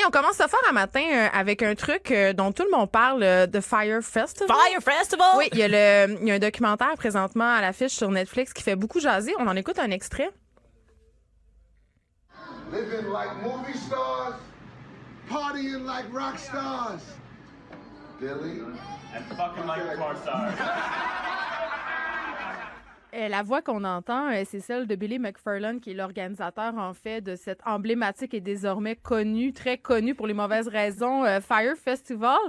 Et on commence ça fort un matin avec un truc dont tout le monde parle, de Fire Festival. Fire Festival! Oui, il y a un documentaire présentement à l'affiche sur Netflix qui fait beaucoup jaser. On en écoute un extrait. Living like movie stars, partying like rock stars. Billy. And fucking like a porn star. La voix qu'on entend, c'est celle de Billy McFarlane, qui est l'organisateur, en fait, de cette emblématique et désormais connue, très connue pour les mauvaises raisons, Fire Festival.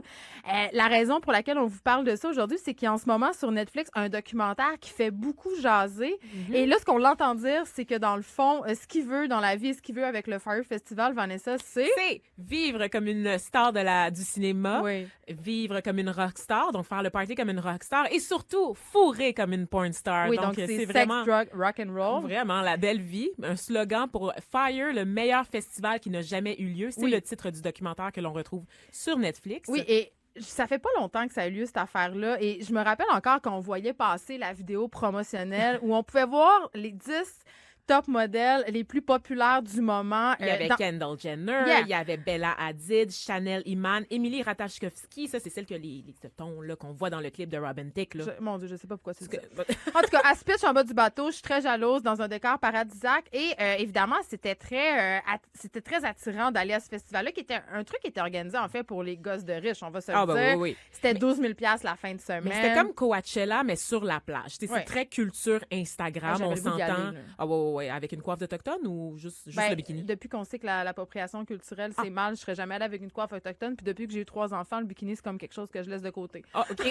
La raison pour laquelle on vous parle de ça aujourd'hui, c'est qu'il y a en ce moment sur Netflix un documentaire qui fait beaucoup jaser. Mm-hmm. Et là, ce qu'on l'entend dire, c'est que dans le fond, ce qu'il veut dans la vie, ce qu'il veut avec le Fire Festival, Vanessa, c'est vivre comme une star du cinéma, oui. Vivre comme une rockstar, donc faire le party comme une rockstar et surtout fourrer comme une porn star. Oui, donc c'est vraiment sex, drug, rock and roll. Vraiment, la belle vie. Un slogan pour Fire, le meilleur festival qui n'a jamais eu lieu. C'est le titre du documentaire que l'on retrouve sur Netflix. Oui, et ça fait pas longtemps que ça a eu lieu, cette affaire-là. Et je me rappelle encore qu'on voyait passer la vidéo promotionnelle où on pouvait voir les 10 top modèles les plus populaires du moment. Il y avait Kendall Jenner, il y avait Bella Hadid, Chanel Iman, Emily Ratajkowski. Ça, c'est celle que les tetons là, qu'on voit dans le clip de Robin Thicke. Mon Dieu, je sais pas pourquoi c'est ça. En tout cas, elle se pitch en bas du bateau. Je suis très jalouse dans un décor paradisiaque. Et évidemment, c'était très attirant d'aller à ce festival-là, qui était un truc qui était organisé, en fait, pour les gosses de riches, on va se le dire. Oui. C'était 12 000 $ la fin de semaine. Mais c'était comme Coachella, mais sur la plage. C'est très culture Instagram, on s'entend. Oui, avec une coiffe d'autochtone ou juste le bikini? Depuis qu'on sait que l'appropriation culturelle, c'est mal, je serais jamais allée avec une coiffe autochtone. Puis depuis que j'ai eu 3 enfants, le bikini, c'est comme quelque chose que je laisse de côté. Ah, OK.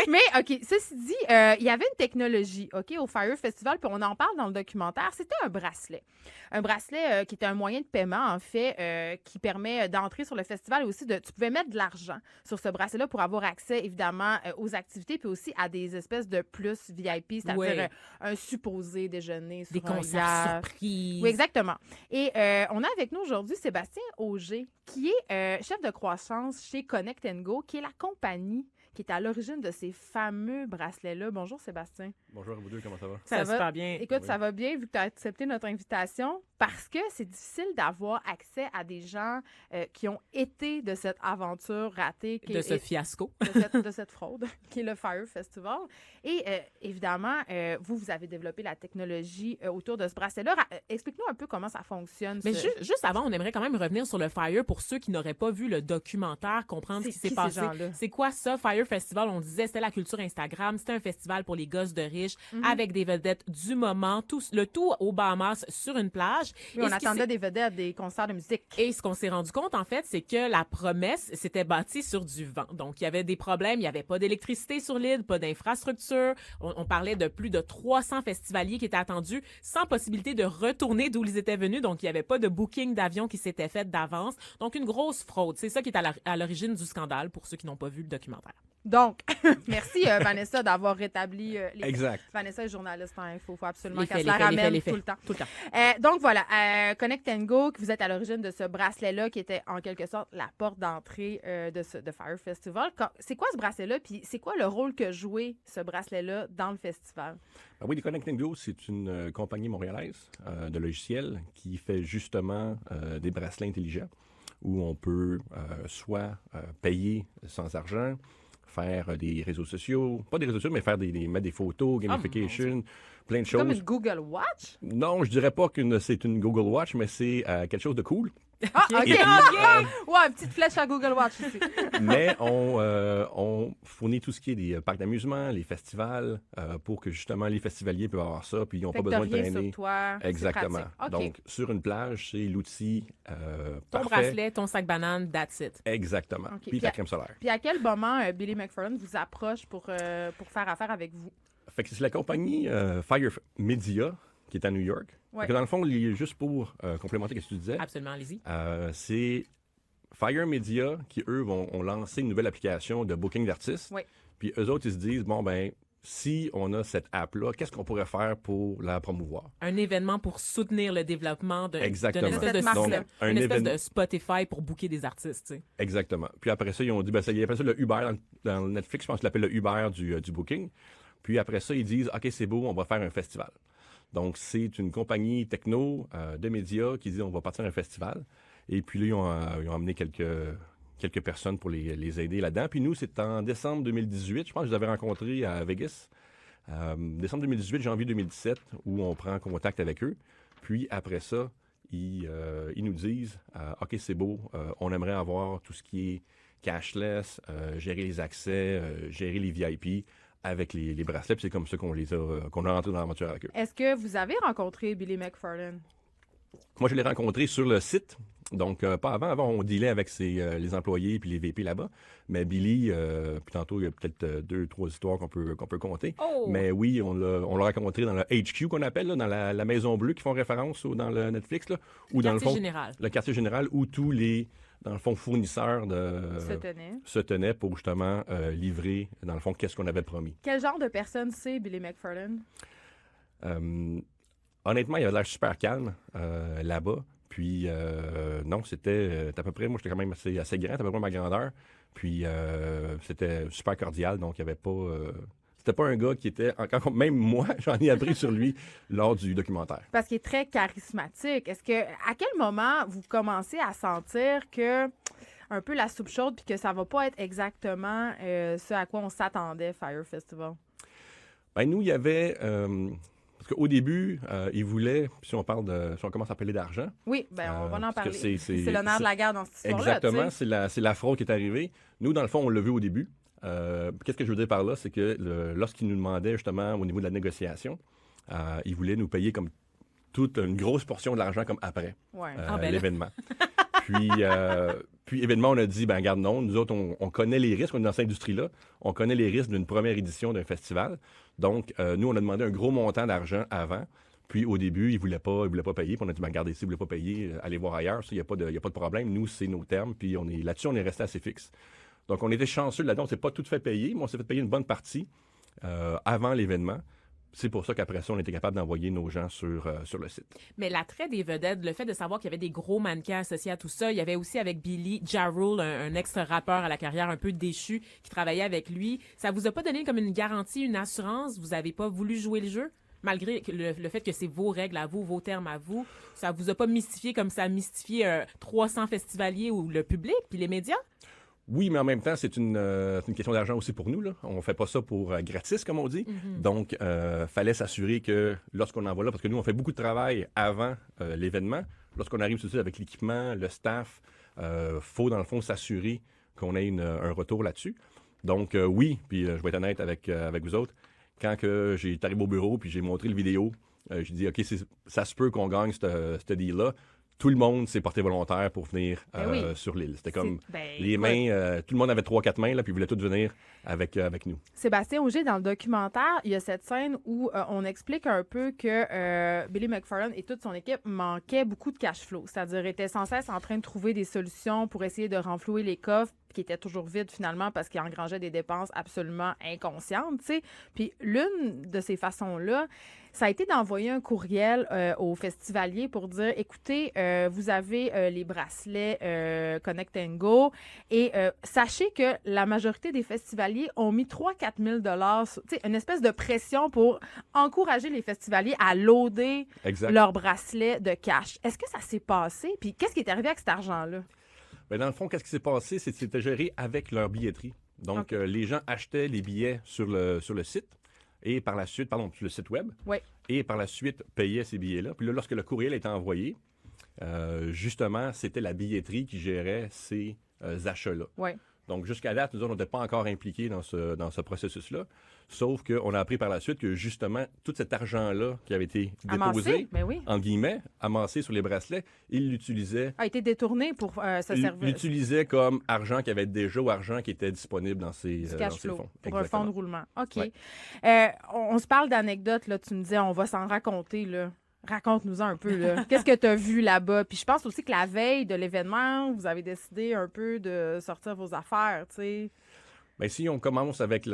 Mais, OK, ceci dit, il y avait une technologie, OK, au Fire Festival, puis on en parle dans le documentaire. C'était un bracelet. Un bracelet qui était un moyen de paiement, en fait, qui permet d'entrer sur le festival aussi. Tu pouvais mettre de l'argent sur ce bracelet-là pour avoir accès, évidemment, aux activités, puis aussi à des espèces de plus VIP, c'est-à-dire un supposé déjeuner sur des concerts surprises. Oui, exactement. Et on a avec nous aujourd'hui Sébastien Auger, qui est chef de croissance chez Connect & Go, qui est la compagnie qui est à l'origine de ces fameux bracelets-là. Bonjour Sébastien. Bonjour à vous deux, comment ça va? Ça va super bien. Écoute, ça va bien vu que tu as accepté notre invitation parce que c'est difficile d'avoir accès à des gens qui ont été de cette aventure ratée. Ce fiasco. De cette fraude qui est le Fire Festival. Et évidemment, vous avez développé la technologie autour de ce bracelet-là. Explique-nous un peu comment ça fonctionne. Mais juste avant, on aimerait quand même revenir sur le Fire pour ceux qui n'auraient pas vu le documentaire, comprendre ce qui s'est passé. C'est quoi ça, Fire Festival? On disait c'était la culture Instagram, c'était un festival pour les gosses de riches avec des vedettes du moment, le tout aux Bahamas sur une plage. Oui, on attendait des vedettes, des concerts de musique. Et ce qu'on s'est rendu compte, en fait, c'est que la promesse s'était bâtie sur du vent. Donc, il y avait des problèmes, il n'y avait pas d'électricité sur l'île, pas d'infrastructure. On parlait de plus de 300 festivaliers qui étaient attendus sans possibilité de retourner d'où ils étaient venus. Donc, il n'y avait pas de booking d'avion qui s'était fait d'avance. Donc, une grosse fraude. C'est ça qui est à l'origine du scandale pour ceux qui n'ont pas vu le documentaire. Donc, merci Vanessa d'avoir rétabli les Exact. Vanessa est journaliste en info. Il faut absolument qu'elle se la ramène tout le temps. Tout le temps. Donc voilà, Connect & Go, que vous êtes à l'origine de ce bracelet-là qui était en quelque sorte la porte d'entrée de Fire Festival. C'est quoi ce bracelet-là? Puis c'est quoi le rôle que jouait ce bracelet-là dans le festival? Oui, les Connect & Go, c'est une compagnie montréalaise de logiciels qui fait justement des bracelets intelligents où on peut soit payer sans argent, faire des réseaux sociaux, pas des réseaux sociaux, mais mettre des photos, gamification, plein de choses. Comme une Google Watch? Non, je dirais pas que c'est une Google Watch, mais c'est quelque chose de cool. Ah, OK. Ouais, une petite flèche à Google Watch ici. Mais on fournit tout ce qui est des parcs d'amusement, les festivals, pour que justement les festivaliers peuvent avoir ça, puis ils n'ont pas besoin de traîner. Sur toi, exactement. Okay. Donc, sur une plage, c'est l'outil ton parfait. bracelet, ton sac banane, that's it. Exactement. Okay. Puis la crème solaire. Puis à quel moment Billy McFarlane vous approche pour faire affaire avec vous? Fait que c'est la compagnie Fire Media qui est à New York. Ouais. Dans le fond, juste pour complémenter ce que tu disais. Absolument, allez-y. C'est Fire Media qui, eux, ont lancé une nouvelle application de booking d'artistes. Oui. Puis eux autres, ils se disent, bon, ben, si on a cette app-là, qu'est-ce qu'on pourrait faire pour la promouvoir? Un événement pour soutenir le développement d'une Exactement. espèce de Donc, une espèce de Spotify pour booker des artistes. Tu sais. Exactement. Puis après ça, ils ont dit, ben, ils appellent ça le Uber dans Netflix, je pense qu'ils l'appellent le Uber du booking. Puis après ça, ils disent, OK, c'est beau, on va faire un festival. Donc, c'est une compagnie techno de médias qui dit, on va partir un festival. Et puis là, ils ont amené quelques personnes pour les aider là-dedans. Puis nous, c'est en décembre 2018, je pense que je les avais rencontrés à Vegas. Décembre 2018, janvier 2017, où on prend contact avec eux. Puis après ça, ils nous disent OK, c'est beau, on aimerait avoir tout ce qui est cashless, gérer les accès, gérer les VIP avec les bracelets. Puis c'est comme ça qu'on a rentré dans l'aventure avec eux. Est-ce que vous avez rencontré Billy McFarland? Moi, je l'ai rencontré sur le site. Donc, pas avant. Avant, on dealait avec les employés puis les VP là-bas. Mais Billy, puis tantôt, il y a peut-être 2-3 histoires qu'on peut compter. Oh! Mais oui, on l'a rencontré dans le HQ qu'on appelle, là, dans la Maison Bleue qui font référence dans le Netflix. Là, ou dans le fond, général. Le quartier général où tous les, dans le fond, fournisseurs se tenaient pour justement livrer, dans le fond, qu'est-ce qu'on avait promis. Quel genre de personne c'est Billy McFarland? Honnêtement, il avait l'air super calme là-bas. Puis, non, c'était à peu près, moi, j'étais quand même assez grand, à peu près ma grandeur. Puis, c'était super cordial, donc il n'y avait pas... c'était pas un gars qui était... Encore, même moi, j'en ai appris sur lui lors du documentaire. Parce qu'il est très charismatique. À quel moment vous commencez à sentir que un peu la soupe chaude puis que ça va pas être exactement ce à quoi on s'attendait, Fyre Festival? Ben, nous, il y avait... parce qu'au début, ils voulaient, si on commence à parler d'argent... Oui, ben on va en parler. C'est le c'est nerf de la guerre dans cette histoire-là. Exactement, c'est la fraude qui est arrivée. Nous, dans le fond, on l'a vu au début. Qu'est-ce que je veux dire par là? C'est que lorsqu'ils nous demandaient justement au niveau de la négociation, ils voulaient nous payer comme toute une grosse portion de l'argent comme après l'événement. Puis, évidemment, on a dit, ben regarde, non, nous autres, on connaît les risques, on est dans cette industrie-là, on connaît les risques d'une première édition d'un festival. Donc, nous, on a demandé un gros montant d'argent avant. Puis, au début, ils ne voulaient pas payer. Puis, on a dit, ben regardez, si vous ne voulez pas payer, allez voir ailleurs. Il n'y a pas de problème. Nous, c'est nos termes. Puis, là-dessus, on est resté assez fixe. Donc, on était chanceux là-dedans. On ne s'est pas tout fait payer, mais on s'est fait payer une bonne partie avant l'événement. C'est pour ça qu'après ça, on était capable d'envoyer nos gens sur le site. Mais l'attrait des vedettes, le fait de savoir qu'il y avait des gros mannequins associés à tout ça, il y avait aussi avec Billy Ja Rule, un ex-rappeur à la carrière un peu déchu qui travaillait avec lui. Ça vous a pas donné comme une garantie, une assurance? Vous avez pas voulu jouer le jeu? Malgré le fait que c'est vos règles à vous, vos termes à vous, ça vous a pas mystifié comme ça a mystifié 300 festivaliers ou le public puis les médias? Oui, mais en même temps, c'est une question d'argent aussi pour nous. Là. On ne fait pas ça pour gratis, comme on dit. Mm-hmm. Donc, fallait s'assurer que lorsqu'on envoie là, parce que nous, on fait beaucoup de travail avant l'événement. Lorsqu'on arrive tout de suite avec l'équipement, le staff, faut, dans le fond, s'assurer qu'on ait un retour là-dessus. Donc, oui, puis je vais être honnête avec vous autres. Quand j'ai arrivé au bureau puis j'ai montré le vidéo, j'ai dit, OK, ça se peut qu'on gagne ce deal-là. Tout le monde s'est porté volontaire pour venir sur l'île. C'était comme les mains, tout le monde avait 3-4 mains, là, puis ils voulaient tous venir avec nous. Sébastien Auger, dans le documentaire, il y a cette scène où on explique un peu que Billy McFarland et toute son équipe manquaient beaucoup de cash flow. C'est-à-dire étaient sans cesse en train de trouver des solutions pour essayer de renflouer les coffres qui étaient toujours vides finalement parce qu'ils engrangeaient des dépenses absolument inconscientes, tu sais. Puis l'une de ces façons-là, ça a été d'envoyer un courriel aux festivaliers pour dire, écoutez, vous avez les bracelets Connect & Go et sachez que la majorité des festivaliers ont mis 3-4 000 $, tu sais, une espèce de pression pour encourager les festivaliers à loader leurs bracelets de cash. Est-ce que ça s'est passé? Puis qu'est-ce qui est arrivé avec cet argent-là? Bien, dans le fond, qu'est-ce qui s'est passé? C'est que c'était géré avec leur billetterie. Donc, les gens achetaient les billets sur le site. Et par la suite, sur le site web. Oui. Et par la suite, payaient ces billets-là. Puis là, lorsque le courriel était envoyé, justement, c'était la billetterie qui gérait ces achats-là. Oui. Donc, jusqu'à date, nous autres, on n'était pas encore impliqués dans ce processus-là. Sauf qu'on a appris par la suite que, justement, tout cet argent-là qui avait été déposé, entre guillemets, amassé sur les bracelets, il l'utilisait... A été détourné pour se servir. Il l'utilisait comme argent qui avait déjà ou argent qui était disponible dans ses fonds. Pour un fonds de roulement. OK. Ouais. On se parle d'anecdotes, là. Tu me disais, on va s'en raconter, là. Raconte-nous un peu, là. Qu'est-ce que tu as vu là-bas? Puis je pense aussi que la veille de l'événement, vous avez décidé un peu de sortir vos affaires, tu sais. Bien, si on commence avec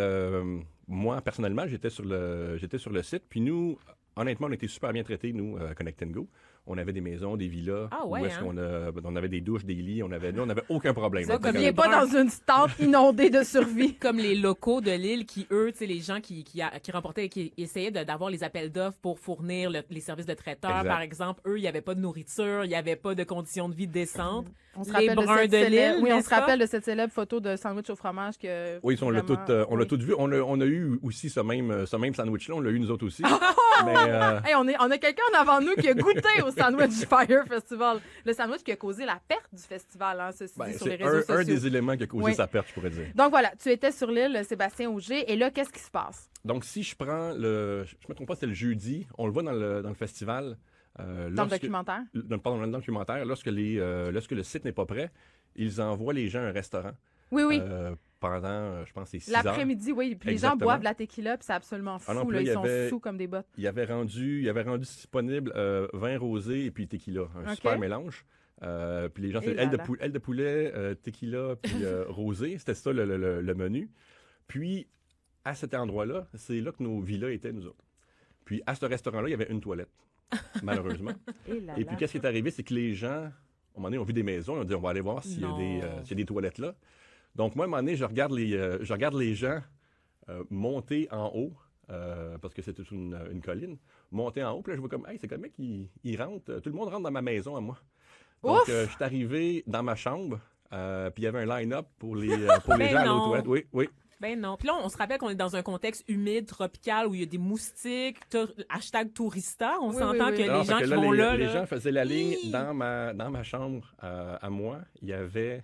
moi, personnellement, j'étais sur le site. Puis nous, honnêtement, on a été super bien traités, nous, Connect & Go. On avait des maisons, des villas, Ah ouais, où est-ce on avait des douches, des lits, on avait aucun problème. Ça, Donc, comme Il les n'est pas Bruns. dans une tente inondée de survie. Comme les locaux de l'île qui, eux, tu sais, les gens qui remportaient, qui essayaient d'avoir les appels d'offres pour fournir les services de traiteurs, Exact. par exemple, eux, il n'y avait pas de nourriture, il n'y avait pas de conditions de vie décentes. On se Les rappelle Bruns cette de célèbre- l'île, Oui, on n'est-ce se pas? rappelle de cette célèbre photo de sandwich au fromage que. Oui, on l'a vraiment- on l'a oui. tout vu. On a eu aussi ce même sandwich-là, on l'a eu nous autres aussi. Oh! Mais, Hey, on a quelqu'un en avant de nous qui a goûté au Sandwich Fire Festival. Le sandwich qui a causé la perte du festival, hein, ceci dit, sur les c'est réseaux sociaux. un des éléments qui a causé Oui. sa perte, je pourrais dire. Donc voilà, tu étais sur l'île Sébastien Auger, et là, qu'est-ce qui se passe? Donc, si je prends je me trompe pas, c'était le jeudi, on le voit dans le festival. Dans le documentaire? Pardon, dans le documentaire, lorsque le site n'est pas prêt, ils envoient les gens à un restaurant Oui, oui. pendant, je pense, c'est 6 heures. L'après-midi, oui. Puis les gens Exactement. boivent de la tequila, puis c'est absolument fou. Ah non, puis là, là, ils il y sont avait- sous comme des bottes. Il avait rendu disponible vin rosé et puis tequila, un OK. super mélange. Puis les gens, Et c'est là là. aile de poulet, tequila, puis rosé. C'était ça le menu. Puis, à cet endroit-là, c'est là que nos villas étaient, nous autres. Puis, à ce restaurant-là, il y avait une toilette, malheureusement. Et là Et là. puis, qu'est-ce qui est arrivé? C'est que les gens, à un moment donné, ont vu des maisons. Ils ont dit, on va aller voir s'il y a Non. s'il y a des toilettes là. Donc, moi, à un moment donné, je regarde les gens monter en haut, parce que c'était une colline, monter en haut. Puis là, je vois comme, hey, c'est comme mec, il rentre. Tout le monde rentre dans ma maison à moi. Donc, Ouf! je suis arrivé dans ma chambre, puis il y avait un line-up pour les gens Ben à non. l'autre toilette. Oui, oui. Ben non. Puis là, on se rappelle qu'on est dans un contexte humide, tropical, où il y a des moustiques, hashtag tourista. On Oui, s'entend oui, oui. que Alors, les fait gens que qui là, vont là... les là, gens faisaient la ligne Hi! dans ma chambre à moi. Il y avait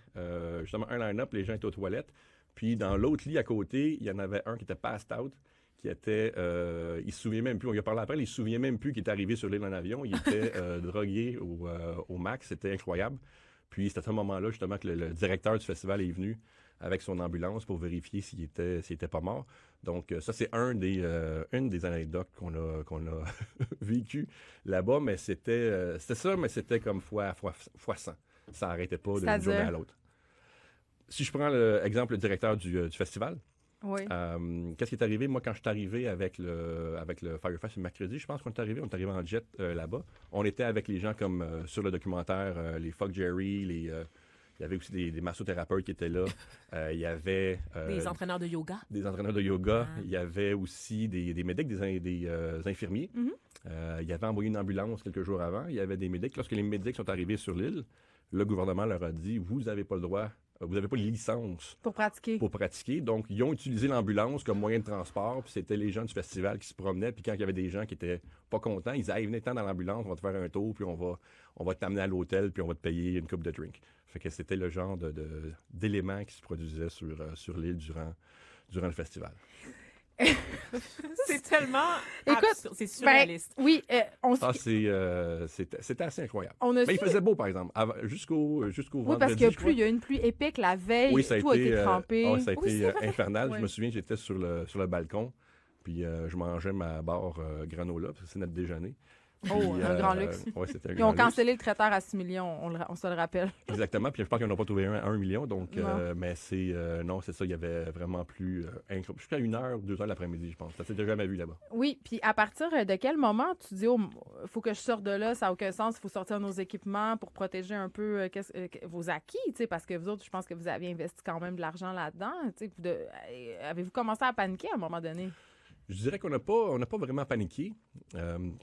justement un line-up, les gens étaient aux toilettes. Puis dans l'autre lit à côté, il y en avait un qui était passed out, qui était... il se souvient même plus, on lui a parlé après, il se souvient même plus qu'il était arrivé sur l'île en avion. Il était drogué au max, c'était incroyable. Puis c'est à ce moment-là justement que le directeur du festival est venu avec son ambulance pour vérifier s'il était pas mort. Donc ça, c'est une des anecdotes qu'on a vécues là-bas, mais c'était ça, mais c'était comme fois 100. Ça n'arrêtait pas d'une C'est-à-dire? journée à l'autre. Si je prends l'exemple du directeur du festival, Oui. qu'est-ce qui est arrivé? Moi, quand je suis arrivé avec le Firefest le mercredi, je pense qu'on est arrivé en jet là-bas. On était avec les gens comme sur le documentaire, les Fuck Jerry, il y avait aussi des massothérapeutes qui étaient là. Il y avait des entraîneurs de yoga. des entraîneurs de yoga. Ah. Il y avait aussi des médics, des infirmiers. Mm-hmm. Il y avait envoyé une ambulance quelques jours avant. Il y avait des médics. Lorsque les médics sont arrivés sur l'île, le gouvernement leur a dit, vous n'avez pas le droit, vous n'avez pas de licence Pour pratiquer. pour pratiquer. Donc, ils ont utilisé l'ambulance comme moyen de transport. Puis c'était les gens du festival qui se promenaient. Puis quand il y avait des gens qui étaient pas contents, ils disaient, hey, venez-t'en dans l'ambulance, on va te faire un tour, puis on va t'amener à l'hôtel, puis on va te payer une coupe de drink. Fait que c'était le genre d'éléments qui se produisaient sur l'île durant le festival. C'est tellement Écoute, absurde, c'est surréaliste. Oui, C'était assez incroyable. on a Mais il su- faisait beau, par exemple, jusqu'au Oui, vendredi. parce qu'il y a je crois. il y a une pluie épique la veille. Oui, ça a tout été, a été crampé. ça a Oui, été c'est vrai. infernal. Oui. Je me souviens, j'étais sur le balcon, puis je mangeais ma barre granola, parce que c'est notre déjeuner. Oh, Puis, un grand luxe. Ouais, c'était un Ils ont grand luxe. cancellé le traiteur à 6 millions, on se le rappelle. Exactement, puis je pense qu'ils n'en ont pas trouvé un à 1 million, donc, Non. mais non, c'est ça, il y avait vraiment plus, jusqu'à 1h, 2h l'après-midi, je pense. Ça s'était jamais vu là-bas. Oui, puis à partir de quel moment tu dis, faut que je sorte de là, ça n'a aucun sens, il faut sortir nos équipements pour protéger un peu vos acquis, tu sais, parce que vous autres, je pense que vous aviez investi quand même de l'argent là-dedans. Tu sais, avez-vous commencé à paniquer à un moment donné? Je dirais qu'on n'a pas vraiment paniqué.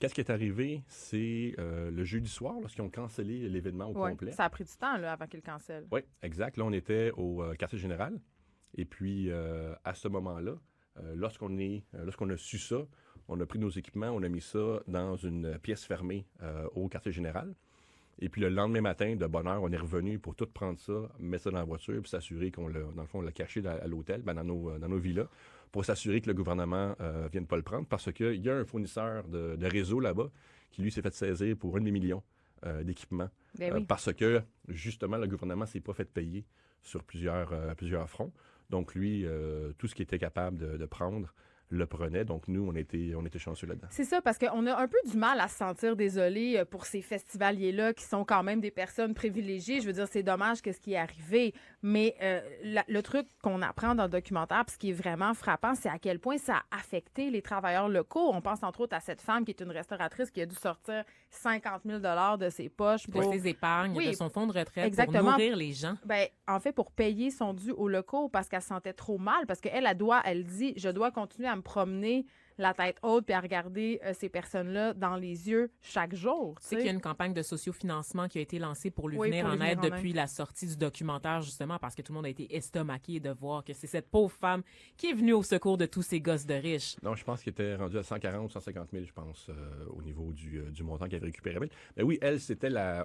Qu'est-ce qui est arrivé, c'est le jeudi soir, lorsqu'ils ont cancellé l'événement au Ouais, complet. ça a pris du temps là, avant qu'ils le cancellent. Oui, exact. Là, on était au quartier général. Et puis, à ce moment-là, lorsqu'on a su ça, on a pris nos équipements, on a mis ça dans une pièce fermée au quartier général. Et puis, le lendemain matin, de bonne heure, on est revenu pour tout prendre ça, mettre ça dans la voiture, puis s'assurer qu'on l'a, dans le fond, on l'a caché à l'hôtel, dans nos villas, pour s'assurer que le gouvernement ne vienne pas le prendre, parce qu'il y a un fournisseur de réseau là-bas qui, lui, s'est fait saisir pour 1 demi-million d'équipements. Ben oui. Parce que, justement, le gouvernement ne s'est pas fait payer sur plusieurs fronts. Donc, lui, tout ce qu'il était capable de prendre, le prenaient. Donc, nous, on était chanceux là-dedans. C'est ça, parce qu'on a un peu du mal à se sentir désolé pour ces festivaliers-là qui sont quand même des personnes privilégiées. Je veux dire, c'est dommage que ce qui est arrivé. Mais le truc qu'on apprend dans le documentaire, puis ce qui est vraiment frappant, c'est à quel point ça a affecté les travailleurs locaux. On pense entre autres à cette femme qui est une restauratrice qui a dû sortir 50 000 $ de ses poches De pour ses épargnes, Oui, de son fonds de retraite exactement. pour nourrir les gens. Ben, en fait, pour payer son dû aux locaux parce qu'elle se sentait trop mal, parce qu'elle, elle dit, je dois continuer à me promener la tête haute puis à regarder ces personnes-là dans les yeux chaque jour. Tu sais qu'il y a une campagne de sociofinancement qui a été lancée pour lui Oui, venir pour en lui aide venir en depuis la sortie du documentaire, justement, parce que tout le monde a été estomaqué de voir que c'est cette pauvre femme qui est venue au secours de tous ces gosses de riches. Non, je pense qu'il était rendu à 140 150 000, je pense, au niveau du montant qu'elle avait récupéré. Mais oui, elle,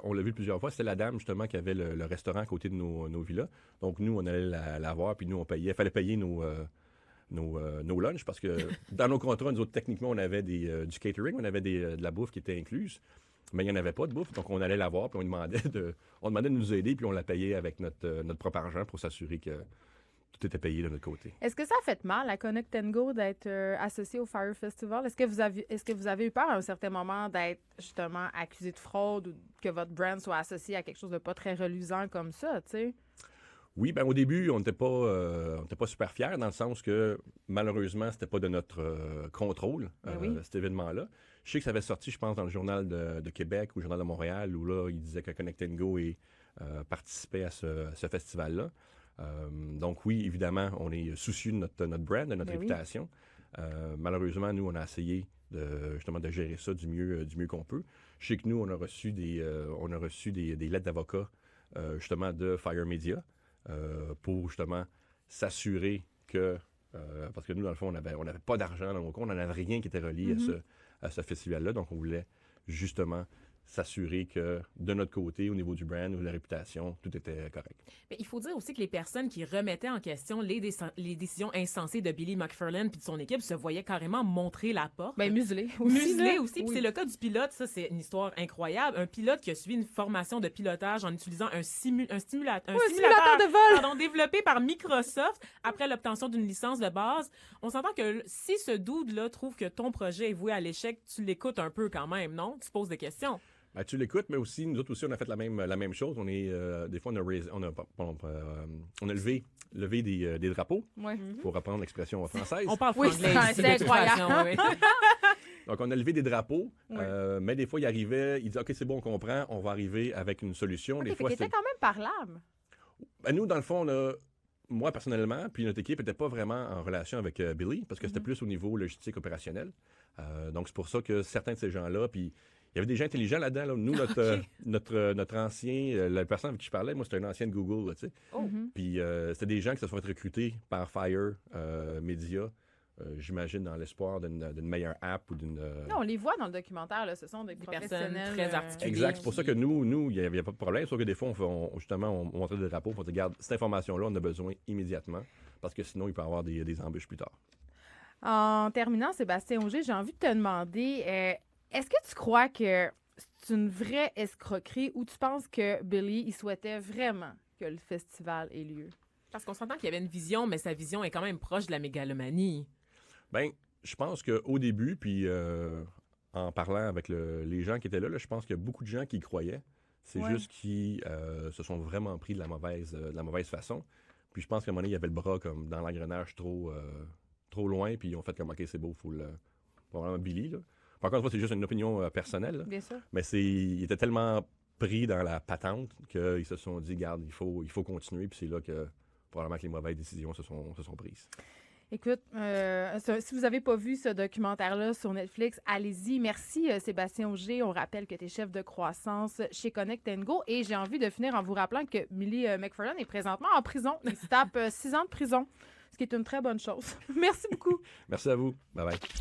on l'a vu plusieurs fois, c'était la dame, justement, qui avait le restaurant à côté de nos villas. Donc, nous, on allait la voir, puis nous, on payait. Il fallait payer nos lunchs, parce que dans nos contrats, nous autres, techniquement, on avait du catering, on avait de la bouffe qui était incluse, mais il n'y en avait pas de bouffe, donc on allait la voir, puis on demandait de nous aider, puis on la payait avec notre propre argent pour s'assurer que tout était payé de notre côté. Est-ce que ça a fait mal à Connect & Go d'être associé au Fire Festival? Est-ce que vous avez eu peur à un certain moment d'être justement accusé de fraude ou que votre brand soit associé à quelque chose de pas très reluisant comme ça, tu sais? Oui, ben au début, on n'était pas super fiers, dans le sens que, malheureusement, c'était pas de notre contrôle, cet événement-là. Je sais que ça avait sorti, je pense, dans le Journal de Québec ou le Journal de Montréal, où là, il disait que Connect & Go participait à ce festival-là. Donc oui, évidemment, on est soucieux de notre brand, de notre réputation. Malheureusement, nous, on a essayé justement de gérer ça du mieux qu'on peut. Je sais que nous, on a reçu des lettres d'avocats, justement, de Fire Media, pour justement s'assurer que, parce que nous, dans le fond, on n'avait pas d'argent dans nos comptes, on n'avait rien qui était relié à ce festival-là, donc on voulait justement s'assurer que de notre côté, au niveau du brand ou de la réputation, tout était correct. Mais il faut dire aussi que les personnes qui remettaient en question les décisions insensées de Billy McFarland puis de son équipe se voyaient carrément montrer la porte. Ben muselé aussi. Puis c'est le cas du pilote. Ça, c'est une histoire incroyable. Un pilote qui a suivi une formation de pilotage en utilisant un simulateur de vol. Pardon, développé par Microsoft après l'obtention d'une licence de base. On s'entend que si ce dude-là trouve que ton projet est voué à l'échec, tu l'écoutes un peu quand même, non? Tu poses des questions. Ben, tu l'écoutes, mais aussi, nous autres aussi, on a fait la même chose. On est, des fois, on a levé des drapeaux, pour reprendre l'expression française. On parle Oui, franglais ici, c'est de toute incroyable. façon, oui. Donc, on a levé des drapeaux, mais des fois, il disait, OK, c'est bon, on comprend, on va arriver avec une solution. Okay, des fois, c'était quand même parlable. Ben, nous, dans le fond, moi, personnellement, puis notre équipe n'était pas vraiment en relation avec Billy, parce que c'était plus au niveau logistique opérationnel. Donc, c'est pour ça que certains de ces gens-là, puis il y avait des gens intelligents là-dedans. Là. Nous, notre ancien, la personne avec qui je parlais, moi, c'était un ancien de Google, là, tu sais. Puis c'était des gens qui se sont fait recruter par Fire Media, j'imagine, dans l'espoir d'une meilleure app ou d'une... Non, on les voit dans le documentaire, là. Ce sont des professionnels. personnes très articulées. Exact. C'est pour ça que nous, il n'y avait pas de problème. Sauf que des fois, on montrait des drapeaux, on dit, regarde, cette information-là, on a besoin immédiatement, parce que sinon, il peut y avoir des embûches plus tard. En terminant, Sébastien Auger, j'ai envie de te demander, est-ce que tu crois que c'est une vraie escroquerie ou tu penses que Billy, il souhaitait vraiment que le festival ait lieu? Parce qu'on s'entend qu'il y avait une vision, mais sa vision est quand même proche de la mégalomanie. Bien, je pense qu'au début, puis en parlant avec les gens qui étaient là, je pense qu'il y a beaucoup de gens qui y croyaient. C'est juste qu'ils se sont vraiment pris de la mauvaise façon. Puis je pense qu'à un moment donné, il y avait le bras comme dans l'engrenage trop loin, puis ils ont fait comme, OK, c'est beau, il faut probablement Billy, là. Par contre, c'est juste une opinion personnelle. Là. Bien sûr. Mais ils étaient tellement pris dans la patente qu'ils se sont dit, garde, il faut continuer. Puis c'est là que probablement que les mauvaises décisions se sont prises. Écoute, si vous n'avez pas vu ce documentaire-là sur Netflix, allez-y. Merci, Sébastien Auger. On rappelle que tu es chef de croissance chez Connect & Go. Et j'ai envie de finir en vous rappelant que Billy McFarland est présentement en prison. Il se tape 6 ans de prison, ce qui est une très bonne chose. Merci beaucoup. Merci à vous. Bye-bye.